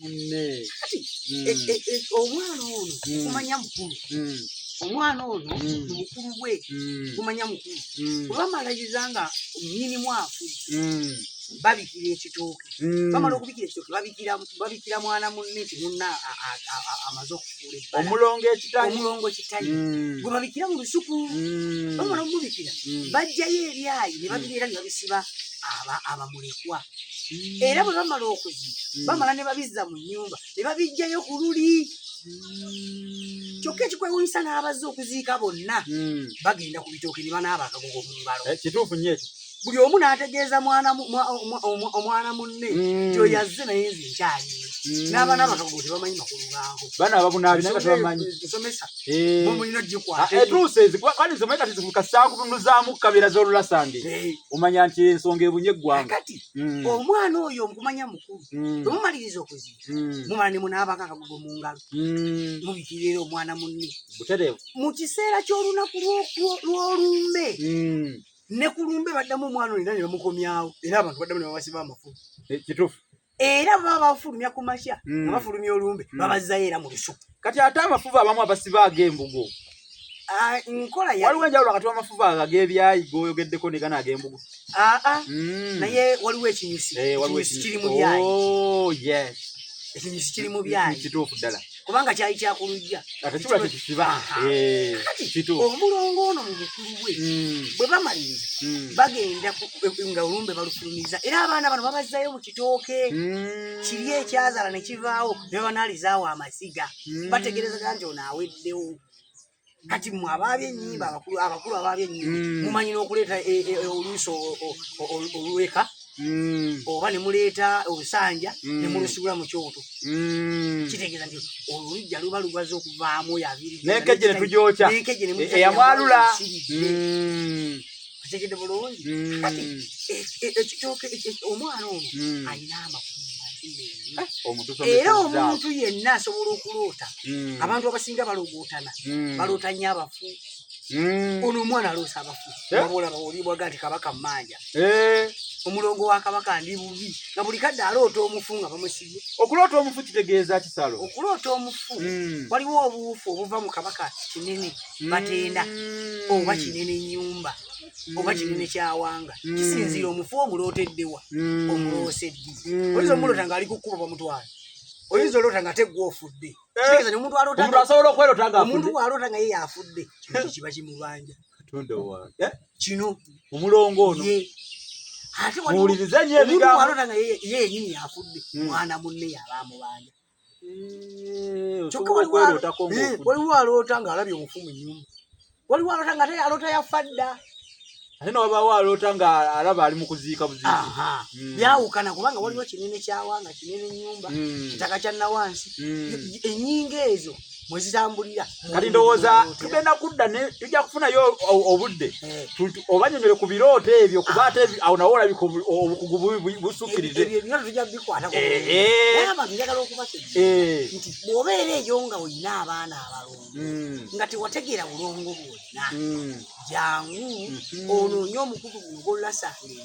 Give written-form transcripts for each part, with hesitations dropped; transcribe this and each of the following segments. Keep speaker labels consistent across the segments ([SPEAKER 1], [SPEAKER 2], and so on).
[SPEAKER 1] munne
[SPEAKER 2] omwana ono kumanya mukulu omwana ono mukulu bwe kumanya mukulu olwamaliriza nga nnyinimu afudde babikira ekitooke bamala okubikira ekitooke babikira mwana munne nti munna amaze okufuula ebbala omulongo kitayi gwe babikira mu lusuku bamala omubikira bajjayo ebyayi ne babireera ne babisiba abamulekwa era bwe bamala okuziika bamala ne babizza mu nnyumba ne babijjayo ku luli kyokka ekikwewunyisa n'abazze okuziika bonna bagenda ku bitooke ne banaaba akagogo mu ngalo
[SPEAKER 1] kituufu nnyo ekyo
[SPEAKER 2] buli omu n'ategeeza omwana munne gyoyazze naye nze nkyaliyo n'abaana abakagogo tebamanyi makulu gaako
[SPEAKER 1] bana ababunaabi naye nga tebamanyi
[SPEAKER 2] nsomesa mulina gikwate
[SPEAKER 1] etuuse kwani nze kati kasaakutunuzaamu kabeera z'olulasange omanya nti ensonga ebunye eggwanga
[SPEAKER 2] kati omwana oyo mukumanya mukulu temumaliriza okuziika mumala ne munaabako akagogo mu ngalo mubikirira omwana munne
[SPEAKER 1] butereevu
[SPEAKER 2] mu kiseera ky'olunaku lw'olumbe ne kulumbe baddamu omwana olina ne bamukomyawo era abantu baddamu ne babasiba amafumu
[SPEAKER 1] kituufu
[SPEAKER 2] era baba bafulumya ku makya nga bafulumya olumbe babazzayo era mu lusuku
[SPEAKER 1] kati ate amafuvu abamu abasiba ag'embugo
[SPEAKER 2] nkola
[SPEAKER 1] waliwo enjawulo wakati w'amafuvu ag'ebyayi g'oyogeddeko ne gana ag'embugo
[SPEAKER 2] naye waliwo ekinyusi kiri mu byayi ekinyusi kiri mu byayi
[SPEAKER 1] kituufu ddala
[SPEAKER 2] kubanga kyali kyakulujja
[SPEAKER 1] ate kibula tekisiba
[SPEAKER 2] omulongo ono mu bukulu bwe bwe bamaliriza bagenda nga olumbe balufulumiza era abaana bano babazzayo mu kitooke kiri ekyazaala ne kivaawo ne babanaalizaawo amaziga bategerezaga nti ono aweddewo kati mmwe abaabyennyimba abakulu abaabyennyimba mumanyi n'okuleeta oluusi olweka oba ne muleeta olusanja ne mulusibula mu kyoto kitegeeza nti olujja luba lubaze okuvaamu oyo abiri
[SPEAKER 1] n'enkejje ne tugyokya eyamwalula
[SPEAKER 2] kitegedde bulungi kati ekitooke omwana ono alina amakulu era omuntu yenna asobola okuloota abantu abasinga balogootana baloota nnyo abafu ono omwana aloosa abafu babolaba olibwaga nti kabaka mmanja omulongo wa kabaka ndi bubi nga buli kadde aloota omufu nga bamusibye
[SPEAKER 1] okuloota omufu kitegeeza kisalo
[SPEAKER 2] okuloota omufu waliwo obuufu obuva mu kabaka kinene batenda oba kinene nnyumba oba kinene kyawanga kisinziira omufu omulooteddewa omuloosedde oyinza omuloota ng'ali ku kkuba bamutwala oyinza oloota nga teggwa ofudde kitegeeza omuntu
[SPEAKER 1] asobola okwerota nga
[SPEAKER 2] omuntu bw'aloota nga ye yafudde kiba kimubanja
[SPEAKER 1] katonda wange
[SPEAKER 2] kino
[SPEAKER 1] omulongo ono
[SPEAKER 2] ate
[SPEAKER 1] muwulirize nnyo
[SPEAKER 2] omuntu bw'aloota nga ye yennyini yafudde mwana munne yaba amubanja kyokka waliwo aloota ng'alabye omufu mu nnyumba waliwo aloota nga ate aloota yafa dda
[SPEAKER 1] ate newabaawo aloota nga alaba ali mu kuziika buziiki
[SPEAKER 2] byawukana kubanga waliwo kinene kyawanga kinene nnyumba kitaka kya nawansi ennyinga ezo mwe zitambulira
[SPEAKER 1] kati ndowooza tugenda kudda ne tujja kufunayo obudde obanyonyole ku birooto ebyo kuba ate awo nawo olabika obukugu busukkirize
[SPEAKER 2] ebyo tujja bikwatako naye abantu njagala okubakiriza nti bw'obeera eyo nga olina abaana abalongo nga tewategeera bulongo bwonna jangu onoonye omukutu guno gw'olasafire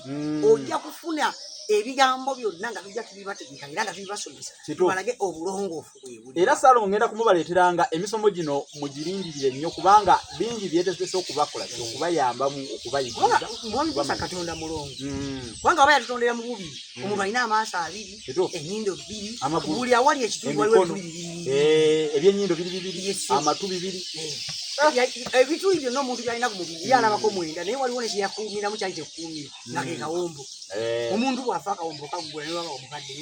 [SPEAKER 2] ojja kufuna ebigambo byonna nga tujja tubibategeka era nga tubibasomesa tubalage obulongoofu bwe buli
[SPEAKER 1] era Saalongo ngenda kumubaleeteranga emisomo gino mugirindirire nnyo kubanga bingi byetesese okubakola okubayambamu okubayigiriza
[SPEAKER 2] mwamikosa Katonda mulongo kubanga aba yatutondera mu bubiri omuntu alina amaaso abiri ennyindo bbiri buli awali ekitundu waliwo ebituli bibiri
[SPEAKER 1] ebyennyindo biri bibiri amatu bibiri
[SPEAKER 2] ebituli byonna omuntu byalina ku mubiri yalabako mwenda naye waliwo nekyeyakuumiramu kyali tekuumira nga ke kawombo omuntu bw'afa akawombo kagugula ne waba omukadde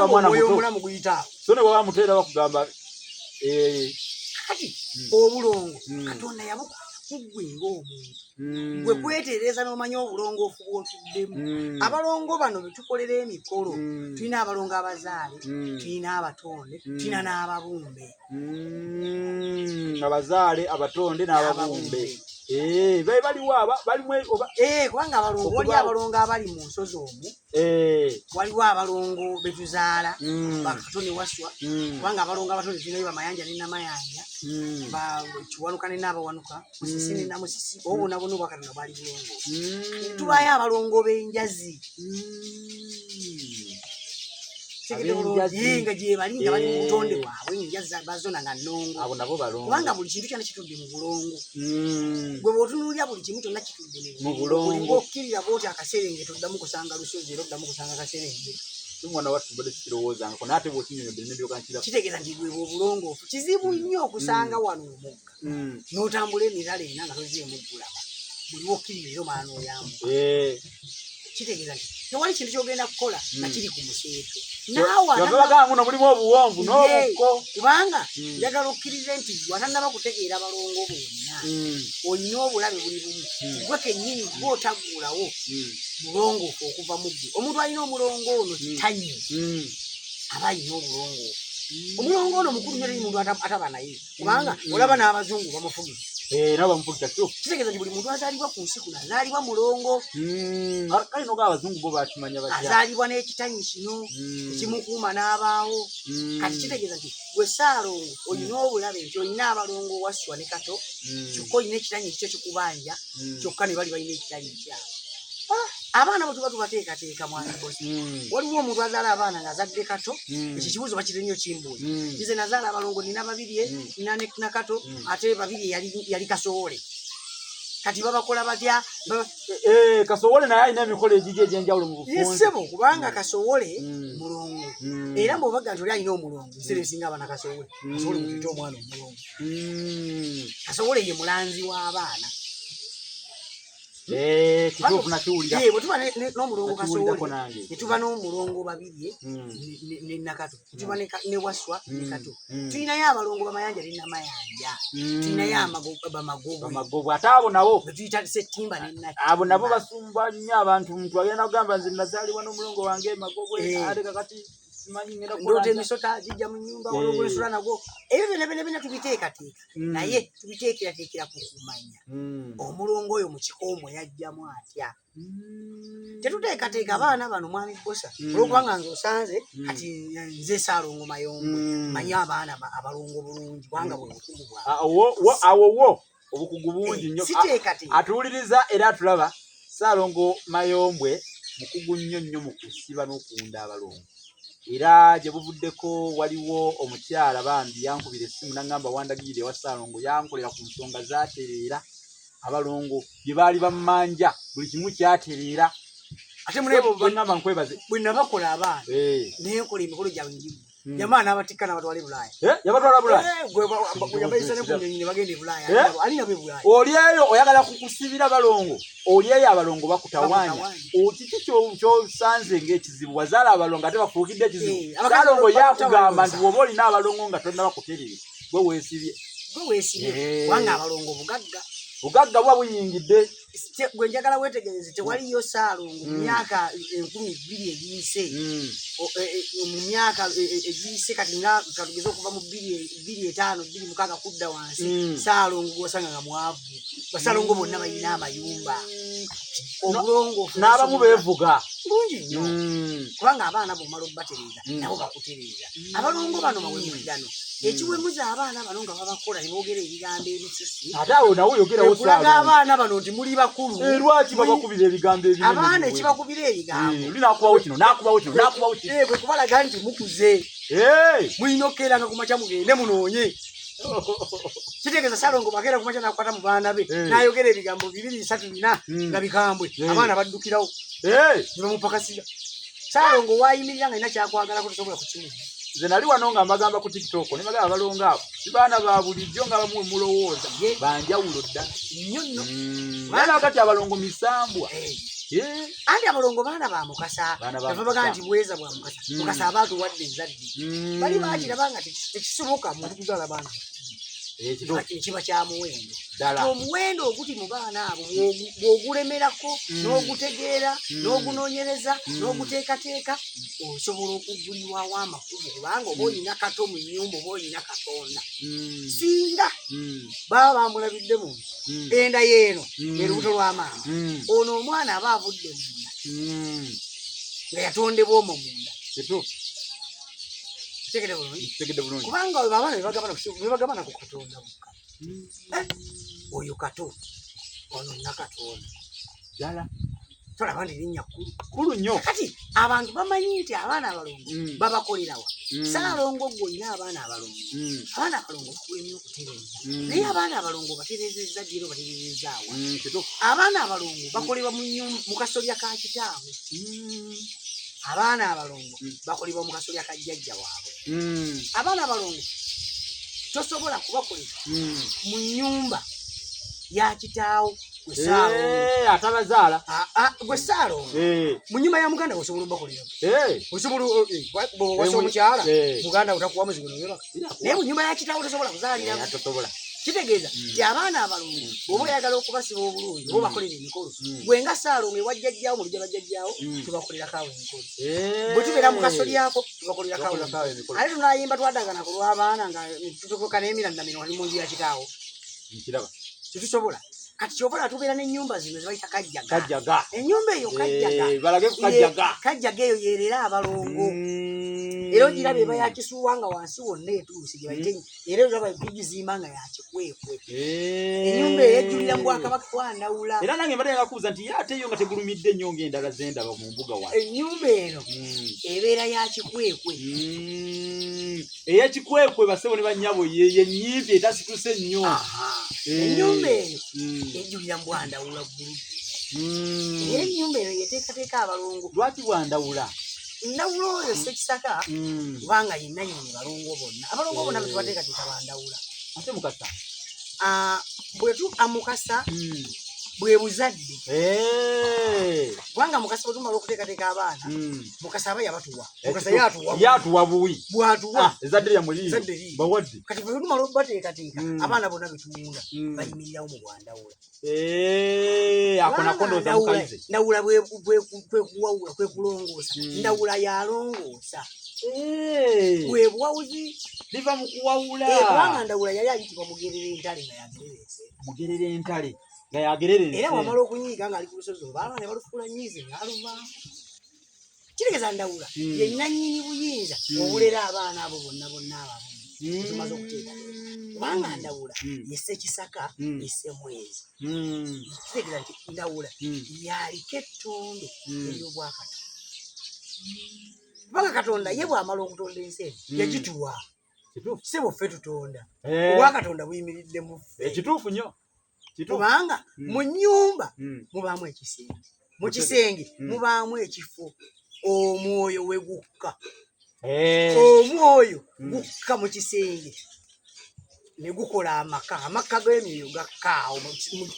[SPEAKER 2] omwoyo omulamu guyita
[SPEAKER 1] so ne bwaba muteera bakugamba
[SPEAKER 2] kati obulongo Katonda yabukuggwe ng'omuntu gwe kwetereeza n'omanya obulongoofu bw'otuddemu abalongo bano betukolera emikolo tulina abalongo abazaale tulina abatonde tulina n'ababumbe
[SPEAKER 1] abazaale abatonde n'ababumbe baliwo balimu
[SPEAKER 2] kubanga abalongo wali abalongo abali mu nsozi omwo waliwo abalongo betuzaala bakatone waswa kubanga abalongo abatonde tulinayo bamayanja ne namayanja kiwanuka ne naabawanuka musisi ne namusisi obonabona obwakatona bali bulongo tubayo abalongo b'enjazi Yinga je balinga bali mu butonde bwabwe njaza bazona nga nnongo.
[SPEAKER 1] Abo nabo balongo.
[SPEAKER 2] Kubanga buli kintu kyana kitudde mu bulongo. Gwe botunulya buli kintu kyonna kitudde
[SPEAKER 1] mu bulongo.
[SPEAKER 2] Okkirira bwoti akaserenge tuddamu kusanga lusozi era tuddamu kusanga kaserenge.
[SPEAKER 1] Mwana wattu bade kirowooza ngo nate bwotinyonyodde ne byokantira.
[SPEAKER 2] Kitegeeza nti gwe obulongo kizibu nnyo okusanga wano omugga. N'otambula emirala ena nga toziemu ggulaba. Buli wokkirira era omwana oyambu. Kitegeeza nti tewali kintu kyogenda kukola nga kiri ku museeto.
[SPEAKER 1] Nabaga muno mulimu obuwonvu n'obukko.
[SPEAKER 2] Kubanga njagala okkirize nti watannaba kutegeera balongo bonna. Olina obulabe buli bumu. Gwe kennyini gw'otaggulawo bulongoofu okuva mu ggwe. Omuntu alina omulongo ono tanyi aba alina obulongo. Omulongo ono mukulu nnyo muntu ataba naye. Kubanga olaba n'abazungu bamufugisa.
[SPEAKER 1] Nabo bamufugisa kyo.
[SPEAKER 2] Kitegeeza nti buli muntu azaalibwa ku nsi kuno azaalibwa mulongo.
[SPEAKER 1] Kale noga abazungu bo bakimanya batya.
[SPEAKER 2] Azaalibwa n'ekitanyi kino ekimukuuma n'abaawo. Kati kitegeeza nti gwe Ssaalongo olina obulabe nti olina abalongo Wasswa ne Kato kyokka olina ekitanyi ekikyo kikubanja kyokka ne bali balina ekitanyi kyabwe. Abaana bo tuba tubateekateeka mwana bosi. Waliwo omuntu azaala abaana ng'azadde Kato ekyo kibuuzo bakire nnyo kimbuuzi. Nze nazaala abalongo nina babiri nina ne Kato ate babiri yali Kasowole. Kati babakola batya?
[SPEAKER 1] Kasowole naye alina emikolo egiri egy'enjawulo mu bufunze.
[SPEAKER 2] Yesebo kubanga Kasowole mulongo. Era bw'obaga nti oli alina omulongo ebiseera ebisinga abaana Kasowole. Kasowole muyite omwana omulongo. Kasowole ye mulanzi w'abaana.
[SPEAKER 1] Kituufu nakiwulira.
[SPEAKER 2] Bwe tuba n'omulongo Kasowole ne tuba n'omulongo babiri ne Nakato. Tuba ne Wasswa ne Kato. Tulinayo abalongo Bamayanja ne Namayanja. Tulinayo Bamagogo.
[SPEAKER 1] Ate abo nabo
[SPEAKER 2] be tuyita Ssettimba ne Nakyo.
[SPEAKER 1] Abo nabo basumba nnyo abantu. Omuntu agenda kugamba nze nazaalibwa n'omulongo wange Magogwe ate kakati simanyi ngenda
[SPEAKER 2] ndoota emisota gijja mu nnyumba waliwo ensula nagwo. Ebyo byonna tubiteekateeka naye tubiteekerateekera ku kumanya omulongo oyo mu kikoomo yajjamu atya. Tetuteekateeka abaana bano mwami Bosa olwokubanga nze osanze kati nze Ssaalongo Mayombe manyi abaana abalongo bulungi kubanga bwe bukugu bwabwe.
[SPEAKER 1] Awo obukugu bungi nnyo.
[SPEAKER 2] Siteekateeka
[SPEAKER 1] atuwuliriza era atulaba. Ssaalongo Mayombwe mukugu nnyo mu kusiba n'okunda abalongo. Era gye buvuddeko waliwo omukyala bambi yankubira essimu n'angamba wandagirire ewa Ssaalongo yankolera ku nsonga zaatereera abalongo bye baali bammanja buli kimu kyatereera.
[SPEAKER 2] Ate mulebo
[SPEAKER 1] bangamba nkwebaze
[SPEAKER 2] bwe nabakola abaana naye nkola emikolo gyabwe ngimu. Jamaa n'abatikka n'abatwala e Bulaaya.
[SPEAKER 1] Yabatwala Bulaaya?
[SPEAKER 2] Gwe yabayisa ne ku nnyonyi ne bagenda e Bulaaya. Ali nabo e Bulaaya.
[SPEAKER 1] Oli eyo oyagala kukusibira balongo. Oli eyo abalongo bakutawaanya. Kiki ky'osanze ng'ekizibu? Wazaala abalongo ate bafuukidde ekizibu. Ssaalongo yakugamba nti bw'oba olina abalongo nga tonna bakuterere gwe weesibye.
[SPEAKER 2] Kubanga abalongo bugagga.
[SPEAKER 1] Bugagga buba buyingidde.
[SPEAKER 2] Gwe njagala weetegereze tewaliyo Ssaalongo mu myaka 2000 egiyise. Mu myaka egiyise kati nga katugeze okuva mu 2005 2006 kudda wansi Ssaalongo gw'osanga nga mwavu. Basaalongo bonna balina amayumba. Obulongo
[SPEAKER 1] n'abamu beevuga
[SPEAKER 2] bulungi nnyo kubanga abaana bw'omala obbatereeza nabo bakutereeza. Abalongo bano mawemukirano ekiwemuza abaana bano nga babakola ne boogera ebigambo ebisusi.
[SPEAKER 1] Ate awo nawe oyogerawo
[SPEAKER 2] Ssaalongo abaana bano nti muli bakulu.
[SPEAKER 1] Lwaki babakubira ebigambo ebinene?
[SPEAKER 2] Abaana ekibakubira ebigambo
[SPEAKER 1] oli naakubawo kino naakubawo kino naakubawo kino.
[SPEAKER 2] Bwe kubalaga nti mukuze mulina okukeeranga ku makya mugende munoonye. Kitegeeza Ssaalongo bwakeera ku makya nakukwata mu baana be n'ayogera ebigambo 2 3 4 nga bikambwe abaana baddukirawo ne bamupakasira. Ssaalongo waayimirira nga alina kyakwagalako tosobola kukimuza.
[SPEAKER 1] Nze nali wano nga mbagamba ku TikTok ne bagamba abalongo abo si baana ba bulijjo nga bamu mulowooza banjawulo ddala
[SPEAKER 2] nnyo nno.
[SPEAKER 1] Baana wakati abalongo misambwa.
[SPEAKER 2] Andi abalongo baana ba mukasa bava bagaa nti buweeza bwa mukasa. Mukasa abaatu wadde ezadde bali baakiraba nga tekisoboka muntu kuzaala baana kiba kya muwendo. Omuwendo oguti mu baana abo bw'ogulemerako n'ogutegeera n'ogunoonyereza n'oguteekateeka osobola okugulibwawo amakulu kubanga oba olina Kato mu nnyumba oba olina Katonda. Singa baba bamulabidde mu enda yeeno erubuto lw'amaama ono omwana aba avudde munda nga yatondebwa omwo munda.
[SPEAKER 1] Tegede bulungi
[SPEAKER 2] kubanga abaana bebagabana ku Katonda bukka. Oyo Kato ono Nakatonda
[SPEAKER 1] ddala
[SPEAKER 2] tolaba nti linnya
[SPEAKER 1] kulu nnyo
[SPEAKER 2] kati abantu bamanyi nti abaana abalongo babakolerawa Ssaalongo gw'olina abaana abalongo abaana abalongo bakula ennyo okutereeza naye abaana abalongo batereezezza ddiro batereezezzaawa abaana abalongo bakolebwa mu kasolya ka kitaabwe abaana abalongo bakolebwa mu kasolya ka jjajja waabwe abaana abalongo tosobola kubakolera mu nnyumba ya kitaawo gwe Ssaalongo
[SPEAKER 1] atabazaala
[SPEAKER 2] gwe Ssaalongo mu nnyumba ya muganda osobola obakolera osobola wasa omukyala muganda utakuwa muzigo noyebaka naye mu nnyumba ya kitaawo tosobola kuzaaliramu kitegeeza nti abaana abalongo bw'oba oyagala okubasiba obulungi oba obakolera emikolo gwe nga Ssaalongo ewa jjajjaawo mu lujja bajjajjaawo tubakolerako emikolo bwe tubeera mu kasolyako tubakolerako emikolo ate tunayimba twadagana ku lw'abaana nga tutukoka n'emiranamino wali mu nju ya kitaawo tetusobola kati kyobola tubeera n'ennyumba zino zebayita kajjaga ennyumba eyo kajjaga eyo yerera abalongo era ogiraba eba yakisuuwa nga wansi wonna etuuse gye bayite era olaba gigizimba nga yakikwekwe ennyumba eyo ejjulira mu Bwakabaka Bwandawula
[SPEAKER 1] era nange mbadde ngakubuuza nti ye ate yo nga tegulumidde nnyo ng'endala zendaba mu mbuga wa
[SPEAKER 2] ennyumba eno ebeera yakikwekwe
[SPEAKER 1] ey'ekikwekwe basebo ne bannyabo yennyimpi etasituse nnyo
[SPEAKER 2] ennyumba eno ejjulira mu Bwandawula buludde era ennyumba eno yeteekateeka abalongo
[SPEAKER 1] lwaki Bwandawula
[SPEAKER 2] Ndawula oyo Ssekisaka kubanga yenna nyini balongo bonna abalongo bonna betubateekateeka Bandawula
[SPEAKER 1] ate Mukasa
[SPEAKER 2] Mukasa bwe buzadde kubanga Mukasa bwe tumala okuteekateeka abaana Mukasa aba yabatuwa Mukasa
[SPEAKER 1] yatuwa buwi
[SPEAKER 2] bwatuwa
[SPEAKER 1] ezadde lyamuliyo bawadde
[SPEAKER 2] kati bwe tumala okubateekateeka abaana bonna betuwunda bayimirirawo mu Bwandawula
[SPEAKER 1] ako nako ndowooza mukalize
[SPEAKER 2] Ndawula kwekuwawula kwekulongoosa Ndawula yalongoosa bwe buwawuzi
[SPEAKER 1] liva mu kuwawula
[SPEAKER 2] kubanga Ndawula yali ayitibwa Mugerera Entale nga yagererese
[SPEAKER 1] Mugerera Entale nga yagererese
[SPEAKER 2] era wamala okunyiiga ng'ali ku lusozi olwo baana ne balufuula nyiizi ng'aluvaamu kitegeeza Ndawula ye nannyini buyinza obulera abaana abo bonna abamu tumaze okuteeka kubanga Ndawula ye Ssekisaka ye Ssemwezi kitegeeza nti Ndawula yaliko ettondo ery'Obwakatonda kubanga Katonda ye bw'amala okutonda ensi eno yagituwa si buffe tutonda Obwakatonda buyimiridde mu ffe
[SPEAKER 1] ekituufu nnyo
[SPEAKER 2] kubanga mu nnyumba mubaamu ekisenge mu kisenge mubaamu ekifo omwoyo we gukka omwoyo gukka mu kisenge ne gukola amaka g'emyoyo gakkaawo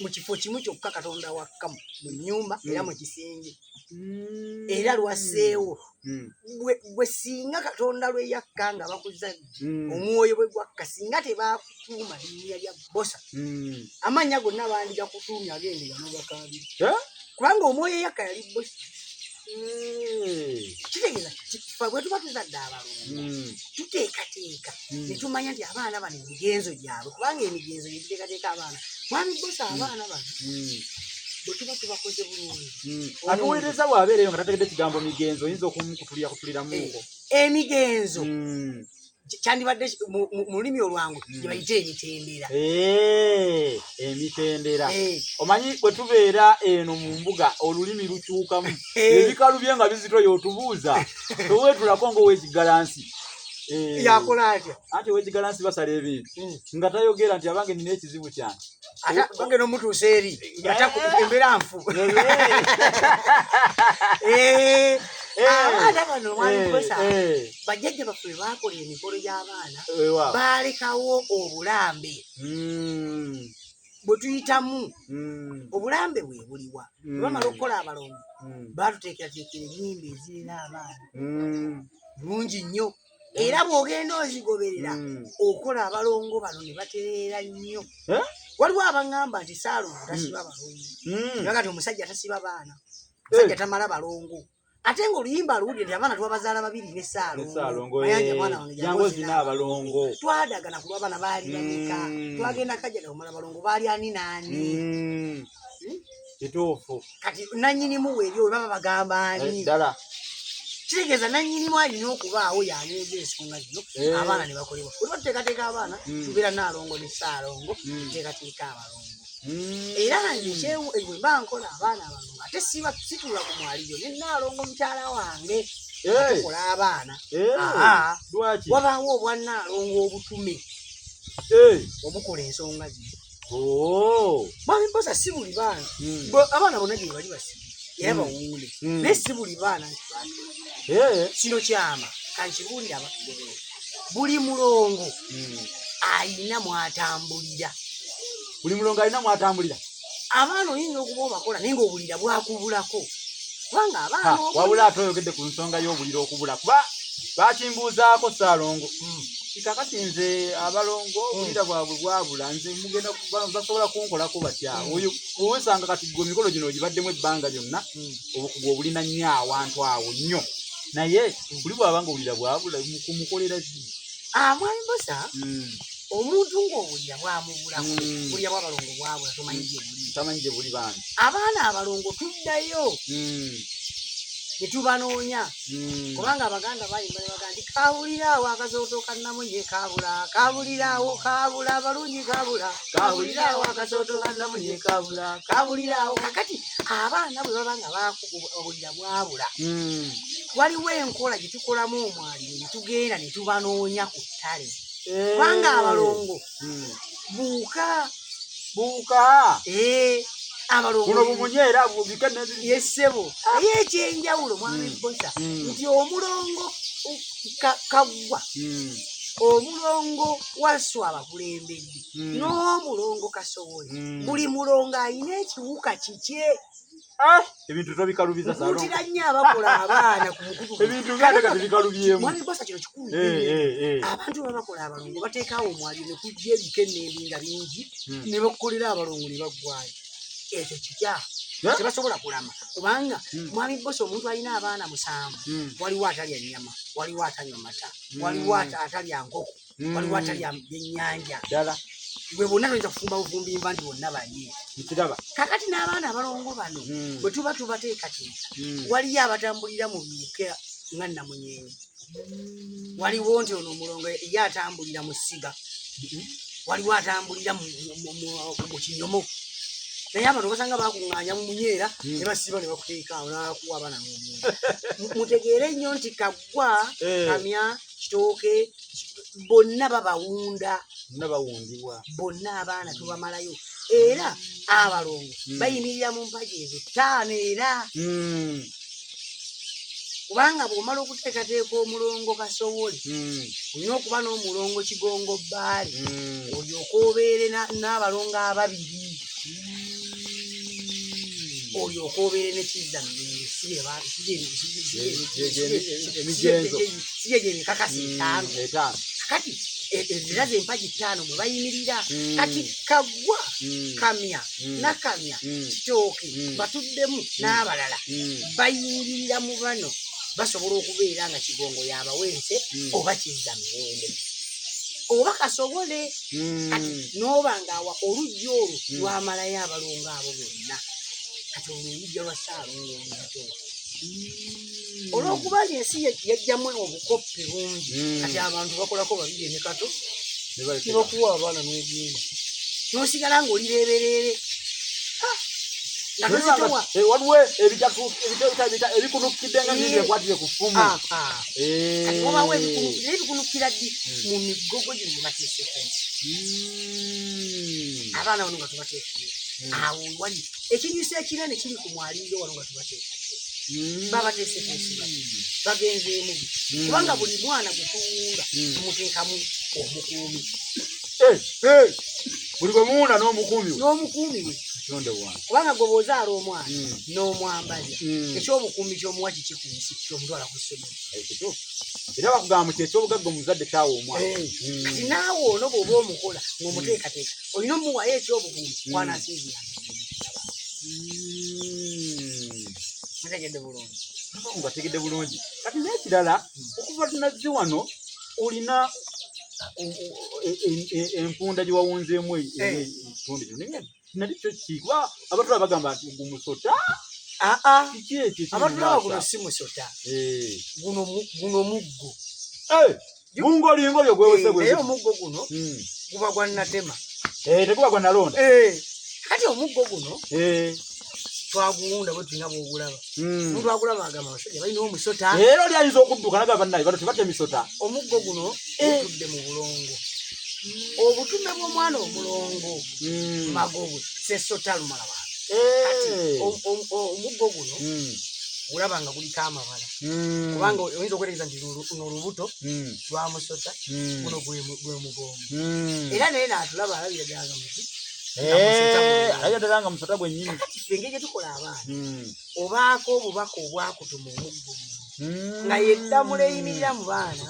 [SPEAKER 2] mu kifo kimu kyokka Katonda wakka mu nnyumba era mu kisenge era lwaseewo gwe singa Katonda lwe yakka nga bakuzadde omwoyo bwe gwakka singa tebakutuuma linnya lya Bbosa amannya gonna bandiga kutuumya agende ganogakaabira kubanga omwoyo yakka yali Bbosa kitegeeza bwe tuba tuzadde abalongo tuteekateeka ne tumanya nti abaana bano emigenzo gyabwe kubanga emigenzo gye tuteekateeka abaana mwami Bbosa abaana bano bwe tuba tubakoze bulungi
[SPEAKER 1] atuweereza bw'abeereyo nga tategedde ekigambo migenzo oyinza okutuliramuko
[SPEAKER 2] emigenzo kyandibadde mu lulimi olwangu gye bayita emitendera
[SPEAKER 1] emitendera omanyi bwe tubeera eno mu mbuga olulimi lukyukamu ebikalu bye nga bizitoyo otubuuza toweetulako ng'oweekigalansi
[SPEAKER 2] yakola atya
[SPEAKER 1] anti oweekigalansi basala ebintu nga tayogera nti abange nina ekizibu kyange
[SPEAKER 2] ate bange n'omutuusa eri embeera nfu abaana bano omwami Bbosa bajjajja baffe bwe baakola emikolo gy'abaana baalekawo obulambe bwe tuyitamu obulambe bwe buliwa bwe bamala okukola abalongo baatuteekerateekera ennyimba ezirina abaana bulungi nnyo era bw'ogenda ozigoberera okola abalongo bano ne batereera nnyo waliwo abaŋŋamba nti Ssaalongo tasiba balongo era kati omusajja tasiba baana omusajja tamala balongo ate ng'oluyimba luwulire nti abaana twabazaala babiri ne Ssaalongo ayanja mwana wange
[SPEAKER 1] jangu zina abalongo
[SPEAKER 2] twadagana ku lw'abaana baali bameka twagenda kajjaga kumala balongo baali ani naani
[SPEAKER 1] kituufu
[SPEAKER 2] kati nannyinimu weeri oyo baba bagamba ani
[SPEAKER 1] ddala
[SPEAKER 2] kitegeeza nannyinimu alina okubaawo yanyeeza ensonga zino abaana ne bakolebwa bwe batuteekateeka abaana tubeera Naalongo ne Ssaalongo tuteekateeka abalongo Era njeewu ebyo bankola abaana bano ate situla ku mwaliyo ne Naalongo mukyala wange kola abaana
[SPEAKER 1] lwaki
[SPEAKER 2] wabaawo obwa Naalongo obutume obukola ensonga zino Mwami Mposa si buli baana abaana bonna gye bali basibi era bawuule naye si buli baana nti kino kyama kankibuulira abakugoberera buli mulongo ayina mwatambulira abaana oyinza okuba obakola naye ng'obulira bwakubulako kubanga abaana
[SPEAKER 1] wabula ate oyogedde ku nsonga y'obulira okubula kuba bakimbuuzaako Ssaalongo kakati nze abalongo obulira bwabwe bwabula nze mugenda basobola kunkolako batya oyo owesanga kati gwe mikolo gino ogibaddemu ebbanga lyonna obukugu obulina nnyo awantu awo nnyo naye buli bwabanga obulira bwabula kumukolera ki
[SPEAKER 2] Mwami Mposa omuntu ng'obulira bwamubulako bulira bw'abalongo bwabula
[SPEAKER 1] tamanyi gye buli bandi
[SPEAKER 2] abaana abalongo tuddayo ne tubanoonya kubanga abaganda bayimba ne baga nti kaabuliraawo akasooto ka Namunye kaabula kaabuliraawo kaabula abalungi kaabula kaabuliraawo akasooto ka Namunye kaabula kaabuliraawo kakati abaana bwe baba nga obulira bwabula waliwo enkola gye tukolamu omwaliiro ne tugenda ne tubanoonya ku ttale kubanga abalongo buuka
[SPEAKER 1] buno bumunyeera
[SPEAKER 2] yessebo naye ekyenjawulo Mwami Mposa nti omulongo Kaggwa omulongo Wasswa abakulembedde n'omulongo Kasowole buli mulongo ayina ekiwuka kikye
[SPEAKER 1] ebintu tobikalubiza
[SPEAKER 2] mutira nnyo abakola abaana ku mukutu
[SPEAKER 1] ebintu byateka tebikalubyemu
[SPEAKER 2] Mwami Mposa kino kikulu abantu babakola abalongo bateekawo omwaliiro ne kujja ebika ennembi nga bingi ne bakukolera abalongo ne baggwayo ekyo kikya tebasobola kulama kubanga Mwami Mposa omuntu alina abaana 7 waliwo atalya nnyama waliwo atanywa mata waliwo atalya nkoko waliwo atalya byennyanja
[SPEAKER 1] ddala
[SPEAKER 2] bwe bonna toyinza kufumba bufumbimba nti bonna balye kakati n'abaana abalongo bano bwe tuba tubateekateeka waliyo abatambulira mu biwuka nga Namunyenye waliwo nti ono omulongo ye atambulira mu ssiga waliwo atambulira mu kinyomo naye abantu basanga bakuŋŋaanya mu munyeera ne basiba ne bakuteekaawo n'akuwa abaana n'omuntu mutegeere nnyo nti Kaggwa Kamya Kitooke bonna babawunda bonna abaana tubamalayo era abalongo bayimirira mu mpagi ezo 5 era kubanga bw'omala okuteekateeka omulongo Kasowole olina okuba n'omulongo Kigongo Bbaale olyoka obeere n'abalongo 2 olyoka obeere ne Kizza Mirengo emikakasi 5 kati era ze mpagi 5 mwe bayimirira kati Kaggwa Kamya Nakamya Kitooke batuddemu n'abalala bayingirira mu bano basobola okubeera nga Kigongo yabawense oba Kizza Mirembe oba Kasowole kati n'oba ng'awa olujja olwo lwamalayo abalongo abo bonna kati olujja lwa Ssaalongo oluto olw'okuba ensi yajjamu obukoppe bungi kati abantu bakolako babiri ne kato ne bakuwa abaana n'ogenda n'osigala ng'olireeberere
[SPEAKER 1] waliwo ebikunukidde nga byekwatire ku ffumu
[SPEAKER 2] obawo ebikunukira ddi mu migogo gino gye bateeseko abaana bano nga tubateekere awo wali ekinyusa ekinene kiri ku mwaliiro wano nga tubateekere babateeseko ensiba bagenzeemu kubanga buli mwana gwe tuwuula tumuteekamu omukuumi
[SPEAKER 1] buli gwe muwuuna n'omukuumi
[SPEAKER 2] we kubanga gwe bw'ozaala omwana n'omwambaza ekyobukuumi ky'omuwa kiki ku nsi ky'omutwala ku ssomero
[SPEAKER 1] era bakugamba nti ekyobugagga omuzadde kyawa omwana
[SPEAKER 2] kati naawe ono bw'oba omukola ng'omuteekateeka olina omuwayo ekyobukuumi kwanasinzira mutegedde bulungi
[SPEAKER 1] ngategedde bulungi kati n'ekirala okuva tunazze wano olina empunda gye wawunzeemu ekitundu kino nali kyo ki kuba abatula bagamba nti gumusota kiki ekyo
[SPEAKER 2] abatula guno si musota guno muggo
[SPEAKER 1] mungo olinga olyo gwewese
[SPEAKER 2] naye omuggo guno guba gwa Natema
[SPEAKER 1] teguba gwa Nalonda
[SPEAKER 2] kati omuggo guno twaguwunda bwe tulina bw'ogulaba omuntu agulaba agamba abasajja balina omusota
[SPEAKER 1] era oli ayinza okudduka naga bannaye bano tebatya misota
[SPEAKER 2] omuggo guno gutudde mu bulongo obutume bw'omwana omulongo magobwe sesota lumala bantu omuggo guno ulaba nga guliko amabala kubanga oyinza okwetegereza nti n'olubuto lwa musota guno gwe mugongo era naye naatulaba alabiraganga muti
[SPEAKER 1] ayatanga musota gwennyini
[SPEAKER 2] kati ffe engeri gye tukola abaana obaako obubaka obwakutuma omuggo nga yeddamula eyimirira mu baana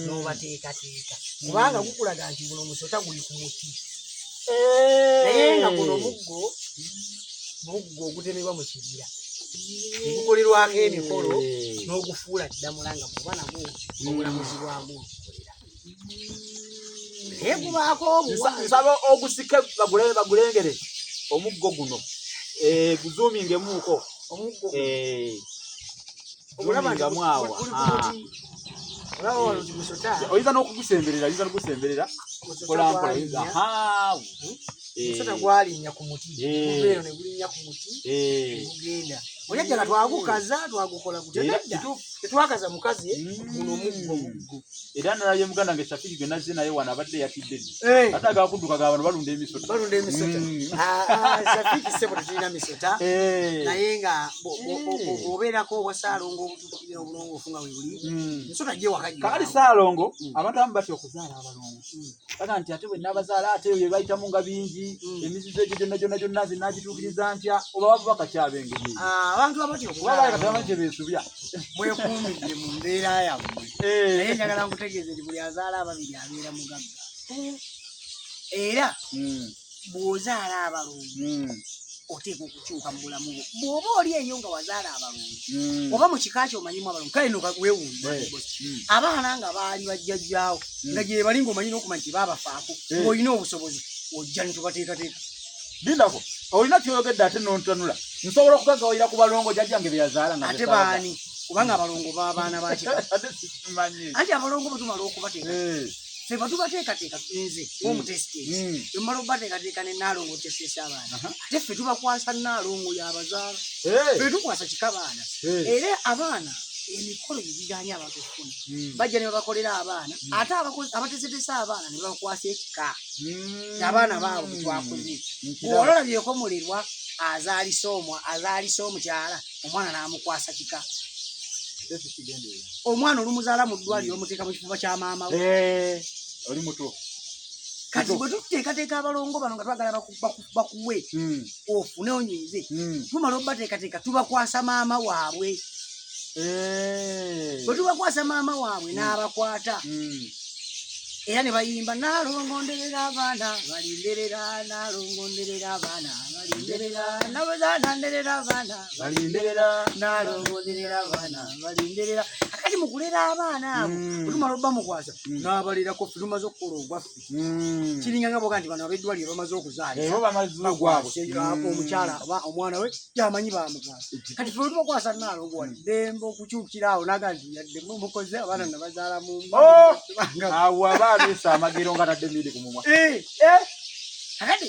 [SPEAKER 2] n'obateekateeka kubanga gukulaga nti guno musota guli ku muti naye nga guno muggo ogutemebwa mu kibira gukolirwako emikolo n'ogufuula ddamula nga muba nagwo obulamuzi bwamu ogukolera naye gubaako
[SPEAKER 1] nsaba ogusike bagulengere omuggo guno guzuumingemuuko
[SPEAKER 2] omuggo
[SPEAKER 1] zuumingamwawa oyinza n'okugusemberera
[SPEAKER 2] musota gwalinya ku muti gubeero ne gulinnya ku muti gugenda onyajjala twagukaza twagukola gutedda tetwakaza mukazi guno omuggo
[SPEAKER 1] era nalaye muganda nge Safiri gwe nazze naye wano abadde yatidde ate agakudduka ga bano balunda emisota
[SPEAKER 2] Safiri sebo tetulina misota naye nga obeerako obwa Ssaalongo obutukire obulongoofu nga we buli misota gye wakajja
[SPEAKER 1] kakali Ssaalongo abantu abamu batya okuzaala abalongo baga nti ate bwe nabazaala ate bye bayitamu nga bingi emizizo egyo gyonna nze nagituukiriza ntya oba wava bakakyabengeri
[SPEAKER 2] abantu abatya
[SPEAKER 1] okubabaye beesubya
[SPEAKER 2] bwekuumidde mu mbeera yammwe naye njagala nkutegeeze nti buli azaala ababiri abeera mugagga era bw'ozaala abalongo oteeka okukyuka mu bulamu bwo bw'oba oli eyo nga wazaala abalongo oba mu kika kyomanyimu abalongo kale no weewuunda abaana nga baali bajjajjaawo nga gye bali ng'omanyi n'okumanya nti baabafaako ng'olina obusobozi ojja ne tubateekateeka
[SPEAKER 1] lindako olina kyoyogedde ate nontanula nsobola okugagawira ku balongo jjajjange be yazaala nga
[SPEAKER 2] ate baani kubanga abalongo b'abaana bakika anti abalongo bwe tumala okubateeka ffe batubateekateeka nze ng'omutesiteesi tumala okubateekateeka ne Naalongo tesiteesi abaana ate ffe tubakwasa Naalongo y'abazaala ffe tukwasa kika baana era abaana emikolo giganye abantu okufuna bajja ne babakolera abaana ate abatesetesa abaana ne babakwasa ekika abaana baabo betwakoze ololabyeko mulirwa azaalisa omukyala omwana n'amukwasa kika omwana olumuzaala mu ddwaliro omuteeka mu kifuba kya maama we
[SPEAKER 1] oli muto
[SPEAKER 2] kati bwe tuteekateeka abalongo bano nga twagala bakuwe ofune onyiize tumala obateekateeka tubakwasa maama waabwe bwe tubakwasa maama waabwe n'abakwata era ne bayimba Naalongonderera abaana balinderera Naalongonderera abaana balinderera nabazaananderera abaana balinderera Naalongonderera abaana balinderera akati mukulera abaana abo tumala obba mukwasa n'abalirako ffe tumaze okukola ogwaffe kiringa nga boga nti bano abeddwaliro bamaze okuzaalisa omukyala omwana we gyamanyi bamukwasa kati ffe tubakwasa Naalongo wali ddembe okukyukira awo naga nti yadde mukoze abaana nabazaala mu
[SPEAKER 1] Esa amagero nga tadde miri ku mumwa
[SPEAKER 2] kakati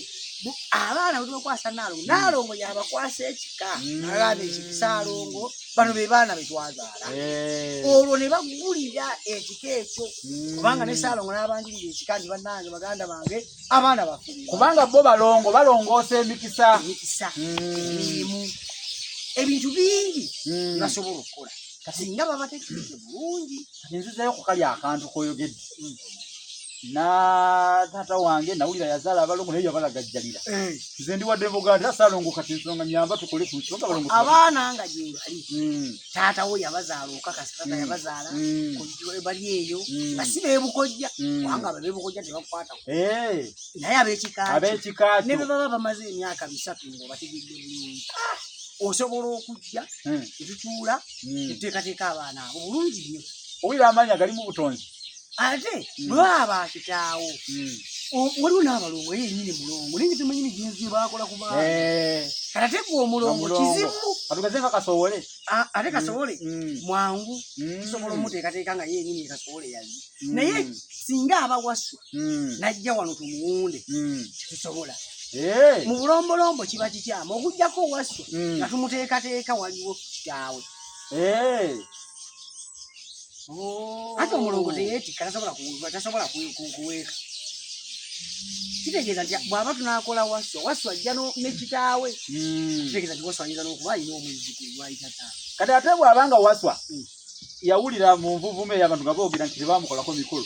[SPEAKER 2] abaana bwe tubakwasa Naalongo y'abakwasa ekika abaana ekika Ssaalongo bano be baana be twazaala olwo ne bagulira ekika ekyo kubanga ne Ssaalongo n'abanjirira ekika nti bannange baganda bange abaana baffe
[SPEAKER 1] kubanga bo balongoosa emikisa
[SPEAKER 2] emirimu ebintu bingi basobola okukola singa babateekedde bulungi
[SPEAKER 1] nzizayo ku kali akantu koyogedde na taata wange nawulira yazaala abalongo naye yabalagajjalira nze ndi wadde mvuga nti Ssaalongo kati nsonga nyamba tukole ku nsonga abalongo
[SPEAKER 2] abaana nga gye bali taata wo yabazaala okakasa taata yabazaala bali eyo nga si beebukojja kubanga abo beebukojja tebakukwata naye ab'ekika ne bwe baba bamaze emyaka 3 ng'obategedde bulungi osobola okujja netutuula netuteekateeka abaana abo bulungi nnyo
[SPEAKER 1] owulira amaanyi agalimu butonzi
[SPEAKER 2] ate bwe baba kitaawo waliwo n'abalongo ye yennyini mulongo naye tetumanyi migenzi gye baakola ku baana kati ate gwe omulongo kizibu
[SPEAKER 1] katugeze nga Kasowole
[SPEAKER 2] ate Kasowole mwangu tusobola omuteekateeka nga ye yennyini Kasowole yazi naye singa abawaswa najja wano tumuwunde tetusobola mu bulombolombo kiba kikyamu okujjako Wasswa nga tumuteekateeka waliwo kitaawe. Ate omulongo teyeetikka tasobola kuweeka. Kitegeeza nti bw'aba tunaakola Wasswa ajja ne kitaawe. Kitegeeza nti Wasswa ayinza n'okuba alina omuzzi gw'ayita taata.
[SPEAKER 1] Kati ate bw'abanga Wasswa yawulira mu nvuvume y'abantu nga boogera nti tebaamukolako mikolo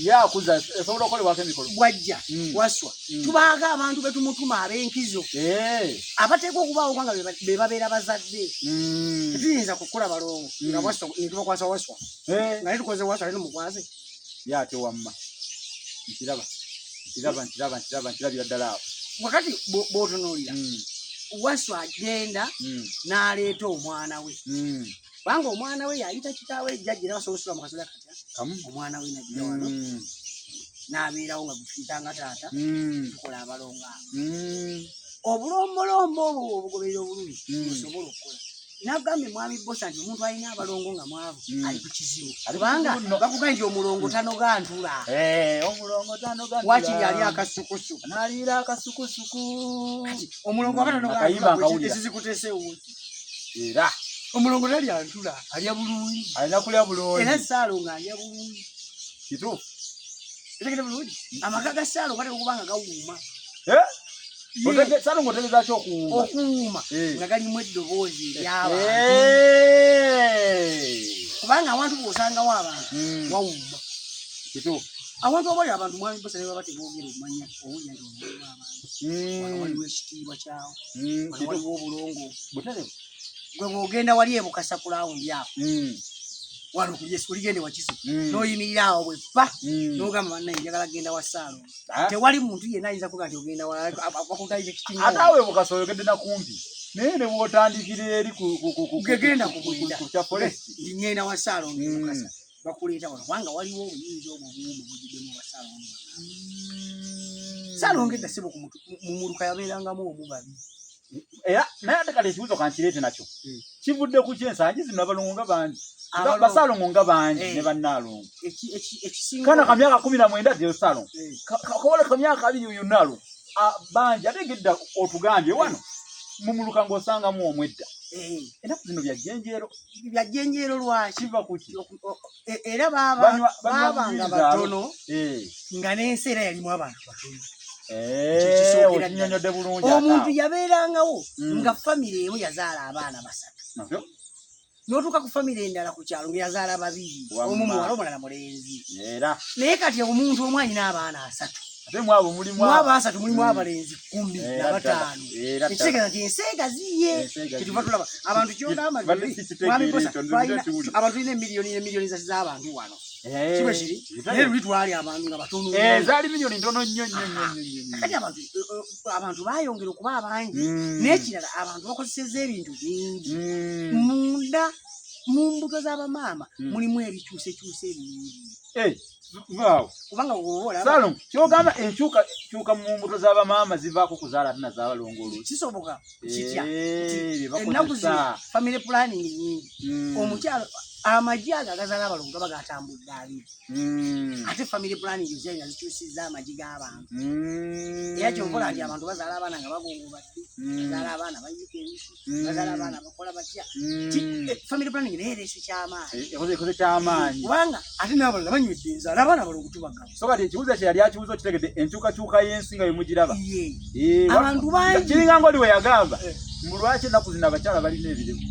[SPEAKER 1] yakuza esobola okukolebwako emikolo
[SPEAKER 2] bwajja Wasswa tubaako abantu be tumutuma ab'enkizo abateekwa okubaawo nga be babeera bazadde. Tetuyinza kukola balongo nga Wasswa ne tubakwasa Wasswa nga ne tukoze Wasswa ate tumukwase
[SPEAKER 1] ye ate wamma nkirabira ddala awo.
[SPEAKER 2] Wakati bw'otunuulira Wasswa agenda n'aleeta omwana we kubanga omwana we yayita kitaawe jjajja era basobola okusula mu kasolya katya omwana we najja wano n'abeerawo nga gutuyitanga taata tukola abalongo abo. Obulombolombo obwo obugoberera obulungi busobola okukola. Nagambye mwami Bbosa nti omuntu alina abalongo nga mwavu ali ku kizibu kubanga bakuga nti omulongo tanoga ntula. Wakiri ali akasukusu n'aliira akasukusuku. Omulongo aba tanoga ntula ekizikutese wuuki era omulongo talya ntula alya bulungi alina kulya bulungi era Ssaalongo alya bulungi kituufu. Etegere bulungi amaka ga Ssaalongo ate okubanga gawuuma.
[SPEAKER 1] Ssaalongo otegeeza ki okuwuuma
[SPEAKER 2] nga galimu eddoboozi ery'abantu kubanga awantu bw'osangawo abantu wawuuma
[SPEAKER 1] kituufu.
[SPEAKER 2] Awantu abali abantu mwami Bbosa ne baba teboogera omanya owulira nti omulongo abantu waliwo ekitiibwa kyawo waliwo obulongo
[SPEAKER 1] buterebu.
[SPEAKER 2] Gwe bw'ogenda wali ebukasa kulawundi awo wano ku Yesu oligende wakiso n'oyimirira awo bwe ppa n'ogamba bannaye njagala kgenda wa Ssaalongo. Tewali muntu yenna ayinza kuga nti ogenda bakutayo ekitinga.
[SPEAKER 1] Ate awo ebukasa oyogedde na kumpi naye ne bw'otandikira eri
[SPEAKER 2] gegenda ku kya foresti ngenda wa Ssaalongo ebukasa bakuleeta wano kubanga waliwo obuyinza obwo bumu bugiddemu wa Ssaalongo. Ssaalongo edda ssebo mu muluka yabeerangamu omugabi.
[SPEAKER 1] Naye ate kale ekibuzo kankireete nakyo kivudde ku kyensangi zino abalongo nga bangi Basaalongo nga bangi ne bannaalongo. Kana ka myaka 19 ddyo Ssaalongo kawole ka myaka 2 uyu Nnaalongo bangi ate gedda otugambye wano mumuluka ng'osangamu omwedda. Ennaku zino
[SPEAKER 2] byajjenjeero lwaki
[SPEAKER 1] kiva kuki
[SPEAKER 2] era baabanga batono nga n'ensi era yalimu abantu batono.
[SPEAKER 1] Okinyonyodde bulungi.
[SPEAKER 2] Omuntu yabeerangawo nga famire emu yazaala abaana 3 n'otuuka ku famire endala ku kyalo nga yazaala 2 omu muwala omulala mulenzi. Naye kati omuntu omu alina abaana 3
[SPEAKER 1] ate mwabo mulimu
[SPEAKER 2] 3 mulimu abalenzi 15. Ekitegeeza nti ensi egaziye kyetuva tulaba abantu kyogamba abantu tulina emiliyoni z'abantu wano kiba kiri naye luli twali abantu nga batono
[SPEAKER 1] zaali miliyoni ntono nnyo
[SPEAKER 2] kati abantu baayongera okuba abangi n'ekirala abantu bakozeseza ebintu bingi munda mu mbuto z'abamaama mulimu ebikyusekyuse bingi kubanga
[SPEAKER 1] Ssaalongo kyogamba enkyuka mu mbuto z'abamaama zivaako kuzaala ate naz'abalongo olwo
[SPEAKER 2] kisoboka kitya ennaku zino family planning nyingi omukyalo amagi ago agazaala abalongo gaba gatambudde 2 ate family planning zenya zikyusizza amagi g'abantu era kyonkola nti abantu bazaala abaana nga bagongobadde bazaala abaana bayika ebisu bazaala abaana bakola batya family planning naye ereese kyamaanyi kubanga ate n'abalala banywedde enzaala abaana abalongo tubagaba.
[SPEAKER 1] So kati ekibuzo kye yali akibuza okitegedde enkyukakyuka y'ensi nga bwemugiraba
[SPEAKER 2] abantu bangi
[SPEAKER 1] kiringa ng'oli we yagamba mbu lwaki ennaku zino abakyala balina ebirimu